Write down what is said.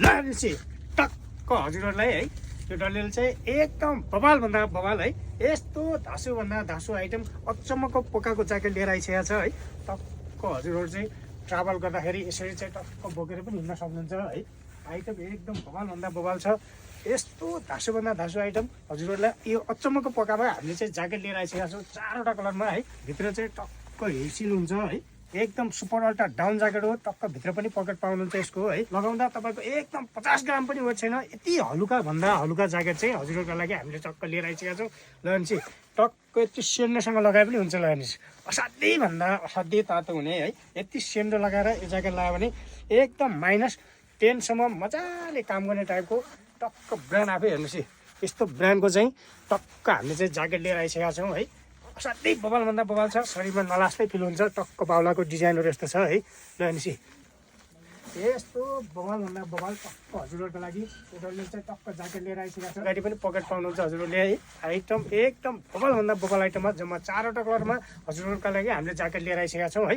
ल भनेपछि टक्क हजुरहरूलाई है यो डल्लेले चाहिँ एकदम बवालभन्दा बवाल है यस्तो धासुभन्दा धासु आइटम अचम्मको पोकाको ज्याकेट लिएर आइसकेको छ है टक्क हजुरहरू चाहिँ ट्राभल गर्दाखेरि यसरी चाहिँ टक्क बोकेर पनि हिँड्न सक्नुहुन्छ है आइटम एकदम बवालभन्दा बवाल छ यस्तो धासुभन्दा धासु आइटम हजुरहरूलाई यो अचम्मको पोकामा हामीले चाहिँ ज्याकेट लिएर आइसकेका छौँ 4वटा कलरमा है भित्र चाहिँ टक्क हिसिल हुन्छ है एकदम सुपर अल्ट्रा डाउन ज्याकेट हो टक्क भित्र पनि पकेट पाउनुहुन्छ यसको है लगाउँदा तपाईँको एकदम 50 ग्राम पनि वेट छैन यति हलुका भन्दा हलुका ज्याकेट चाहिँ हजुरहरूको लागि हामीले टक्क लिएर आइसकेका छौँ ल भनेपछि टक्क यति सेन्डोसँग लगाए पनि हुन्छ ल भनेपछि असाध्यै भन्दा असाध्यै तातो हुने है यति सेन्डो लगाएर यो ज्याकेट लगायो भने एकदम -10सम्म मजाले काम गर्ने टाइपको टक्क ब्रान्ड आफै हेर्नुहोस् यस्तो ब्रान्डको चाहिँ टक्क हामीले चाहिँ ज्याकेट लिएर आइसकेका छौँ है असाध्यै बवालभन्दा बवाल छ शरीरमा नलास्दै फिल हुन्छ टक्क बाउलाको डिजाइनहरू यस्तो छ है ल भनेपछि यस्तो बवालभन्दा बवाल टक्क हजुरहरूको लागि एउटाले चाहिँ टक्क ज्याकेट लिएर आइसकेको छ गाडी पनि पकेट पाउनुहुन्छ हजुरहरूले है आइटम एकदम बवालभन्दा बवाल आइटममा जम्मा 4वटा कलरमा हजुरहरूका लागि हामीले ज्याकेट लिएर आइसकेका छौँ है